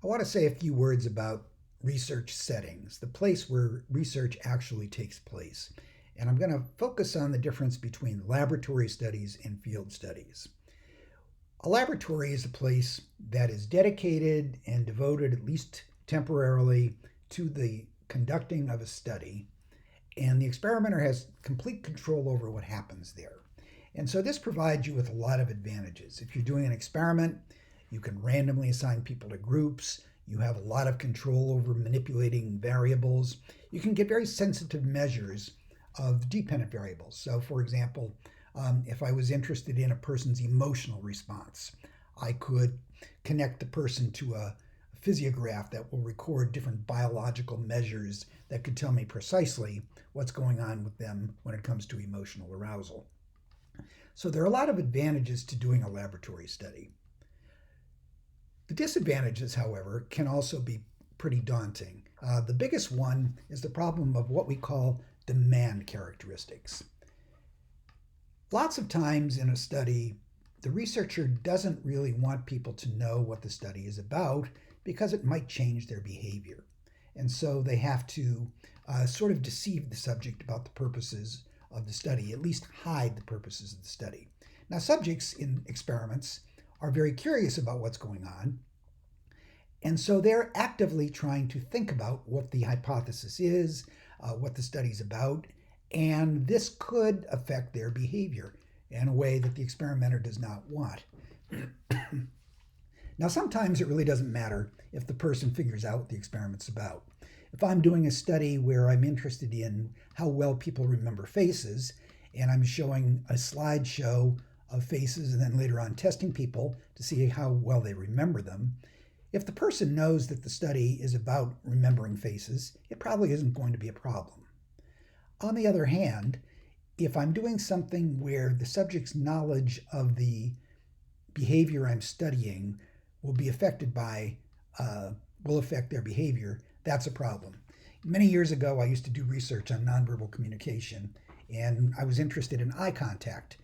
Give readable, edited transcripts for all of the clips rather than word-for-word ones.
I want to say a few words about research settings, the place where research actually takes place. And I'm going to focus on the difference between laboratory studies and field studies. A laboratory is a place that is dedicated and devoted, at least temporarily, to the conducting of a study, and the experimenter has complete control over what happens there. And so this provides you with a lot of advantages. If you're doing an experiment, you can randomly assign people to groups. You have a lot of control over manipulating variables. You can get very sensitive measures of dependent variables. So, for example, if I was interested in a person's emotional response, I could connect the person to a physiograph that will record different biological measures that could tell me precisely what's going on with them when it comes to emotional arousal. So there are a lot of advantages to doing a laboratory study. The disadvantages, however, can also be pretty daunting. The biggest one is the problem of what we call demand characteristics. Lots of times in a study, the researcher doesn't really want people to know what the study is about because it might change their behavior. And so they have to sort of deceive the subject about the purposes of the study, at least hide the purposes of the study. Now, subjects in experiments are very curious about what's going on, and so they're actively trying to think about what the hypothesis is, what the study's about, and this could affect their behavior in a way that the experimenter does not want. Now, sometimes it really doesn't matter if the person figures out what the experiment's about. If I'm doing a study where I'm interested in how well people remember faces, and I'm showing a slideshow of faces and then later on testing people to see how well they remember them, if the person knows that the study is about remembering faces, it probably isn't going to be a problem. On the other hand, if I'm doing something where the subject's knowledge of the behavior I'm studying will be affected by, will affect their behavior, that's a problem. Many years ago, I used to do research on nonverbal communication, and I was interested in eye contact,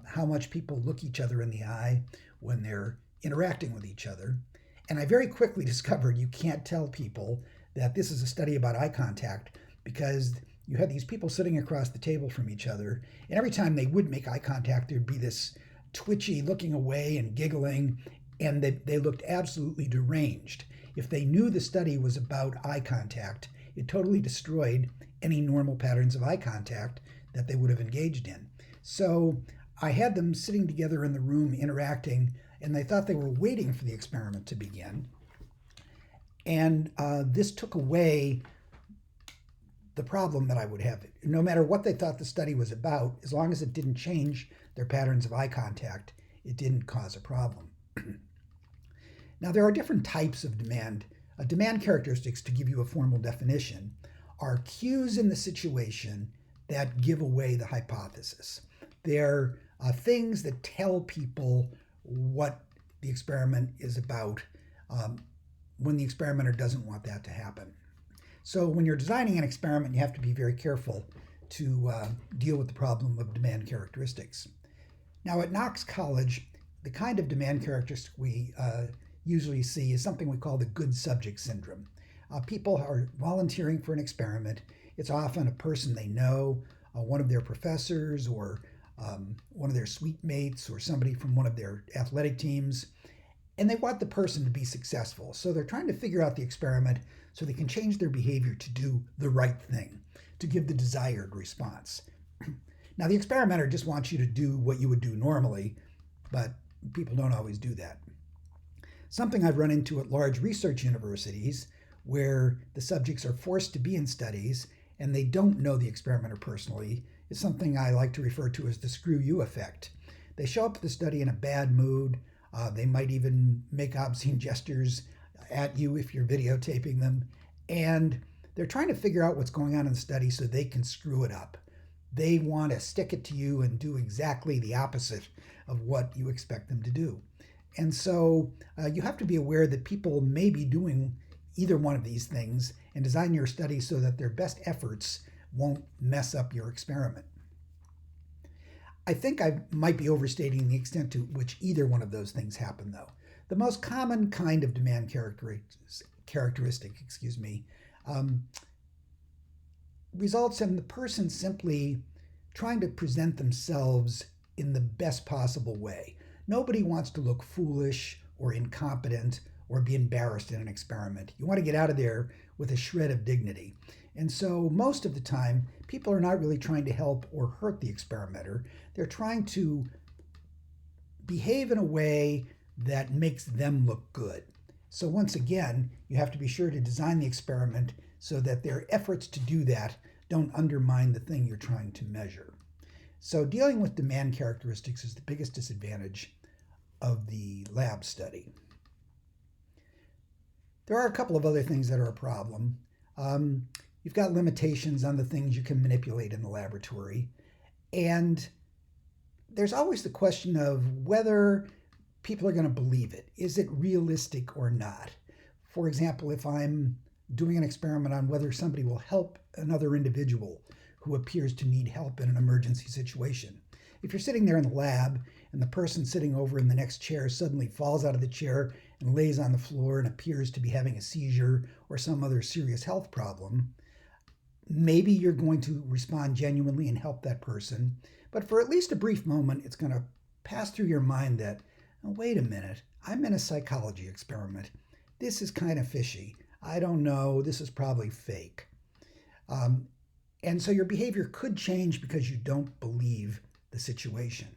how much people look each other in the eye when they're interacting with each other. And I very quickly discovered you can't tell people that this is a study about eye contact because you had these people sitting across the table from each other, and every time they would make eye contact, there'd be this twitchy looking away and giggling, and they looked absolutely deranged. If they knew the study was about eye contact, it totally destroyed any normal patterns of eye contact that they would have engaged in. So I had them sitting together in the room interacting, and they thought they were waiting for the experiment to begin. And this took away the problem that I would have. No matter what they thought the study was about, as long as it didn't change their patterns of eye contact, it didn't cause a problem. Now, there are different types of demand. Demand characteristics, to give you a formal definition, are cues in the situation that give away the hypothesis. They're things that tell people what the experiment is about when the experimenter doesn't want that to happen. So when you're designing an experiment, you have to be very careful to deal with the problem of demand characteristics. Now, at Knox College, the kind of demand characteristic we usually see is something we call the good subject syndrome. People are volunteering for an experiment. It's often a person they know, one of their professors, or one of their suite mates, or somebody from one of their athletic teams, and they want the person to be successful. So they're trying to figure out the experiment so they can change their behavior to do the right thing, to give the desired response. Now, the experimenter just wants you to do what you would do normally, but people don't always do that. Something I've run into at large research universities where the subjects are forced to be in studies and they don't know the experimenter personally is something I like to refer to as the screw you effect. They show up to the study in a bad mood. They might even make obscene gestures at you if you're videotaping them. And they're trying to figure out what's going on in the study so they can screw it up. They want to stick it to you and do exactly the opposite of what you expect them to do. And so you have to be aware that people may be doing either one of these things and design your study so that their best efforts won't mess up your experiment. I think I might be overstating the extent to which either one of those things happen, though. The most common kind of demand characteristic, um, results in the person simply trying to present themselves in the best possible way. Nobody wants to look foolish or incompetent or be embarrassed in an experiment. You want to get out of there with a shred of dignity. And so most of the time, people are not really trying to help or hurt the experimenter. They're trying to behave in a way that makes them look good. So once again, you have to be sure to design the experiment so that their efforts to do that don't undermine the thing you're trying to measure. So dealing with demand characteristics is the biggest disadvantage of the lab study. There are a couple of other things that are a problem. You've got limitations on the things you can manipulate in the laboratory. And there's always the question of whether people are going to believe it. Is it realistic or not? For example, if I'm doing an experiment on whether somebody will help another individual who appears to need help in an emergency situation. If you're sitting there in the lab and the person sitting over in the next chair suddenly falls out of the chair and lays on the floor and appears to be having a seizure or some other serious health problem, maybe you're going to respond genuinely and help that person. But for at least a brief moment, it's going to pass through your mind that, oh, wait a minute, I'm in a psychology experiment. This is kind of fishy. I don't know, this is probably fake. And so your behavior could change because you don't believe the situation.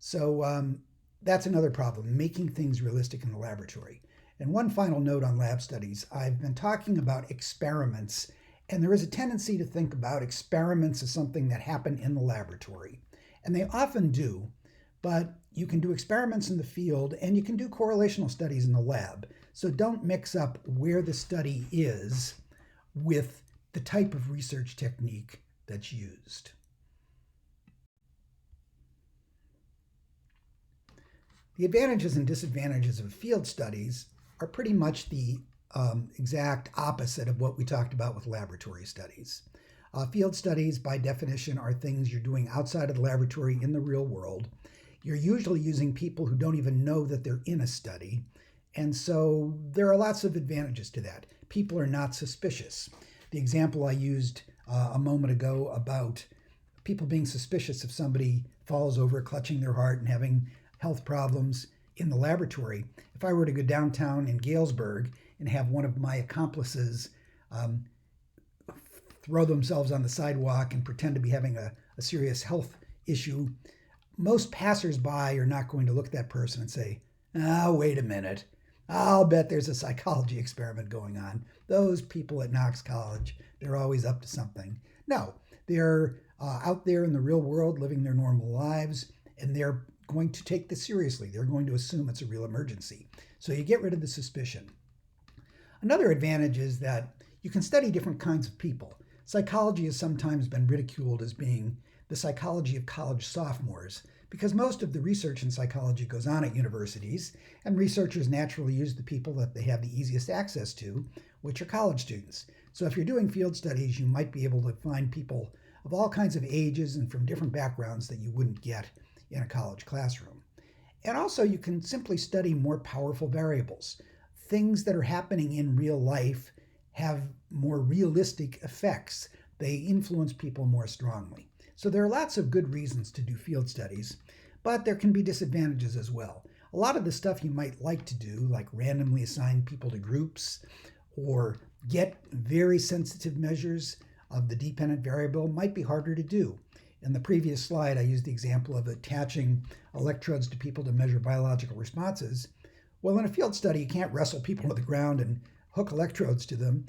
So that's another problem, making things realistic in the laboratory. And one final note on lab studies. I've been talking about experiments, and there is a tendency to think about experiments as something that happen in the laboratory. And they often do, but you can do experiments in the field and you can do correlational studies in the lab. So don't mix up where the study is with the type of research technique that's used. The advantages and disadvantages of field studies are pretty much the exact opposite of what we talked about with laboratory studies. Field studies, by definition, are things you're doing outside of the laboratory in the real world. You're usually using people who don't even know that they're in a study. And so there are lots of advantages to that. People are not suspicious. The example I used a moment ago about people being suspicious if somebody falls over clutching their heart and having health problems in the laboratory. If I were to go downtown in Galesburg and have one of my accomplices throw themselves on the sidewalk and pretend to be having a serious health issue, most passersby are not going to look at that person and say, wait a minute, I'll bet there's a psychology experiment going on. Those people at Knox College, they're always up to something. No, they're out there in the real world living their normal lives, and they're going to take this seriously. They're going to assume it's a real emergency. So you get rid of the suspicion. Another advantage is that you can study different kinds of people. Psychology has sometimes been ridiculed as being the psychology of college sophomores, because most of the research in psychology goes on at universities, and researchers naturally use the people that they have the easiest access to, which are college students. So if you're doing field studies, you might be able to find people of all kinds of ages and from different backgrounds that you wouldn't get in a college classroom. And also you can simply study more powerful variables. Things that are happening in real life have more realistic effects. They influence people more strongly. So there are lots of good reasons to do field studies, but there can be disadvantages as well. A lot of the stuff you might like to do, like randomly assign people to groups or get very sensitive measures of the dependent variable, might be harder to do. In the previous slide, I used the example of attaching electrodes to people to measure biological responses. Well, in a field study, you can't wrestle people to the ground and hook electrodes to them.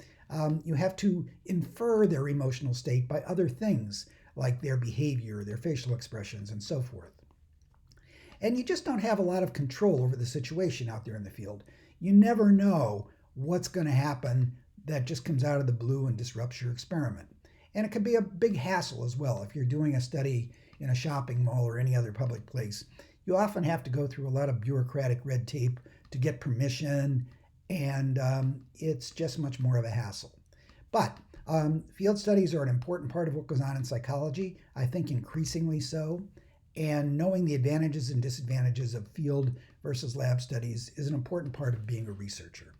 You have to infer their emotional state by other things, like their behavior, their facial expressions, and so forth. And you just don't have a lot of control over the situation out there in the field. You never know what's going to happen that just comes out of the blue and disrupts your experiment. And it can be a big hassle as well. If you're doing a study in a shopping mall or any other public place, you often have to go through a lot of bureaucratic red tape to get permission, and it's just much more of a hassle. But field studies are an important part of what goes on in psychology, I think increasingly so. And knowing the advantages and disadvantages of field versus lab studies is an important part of being a researcher.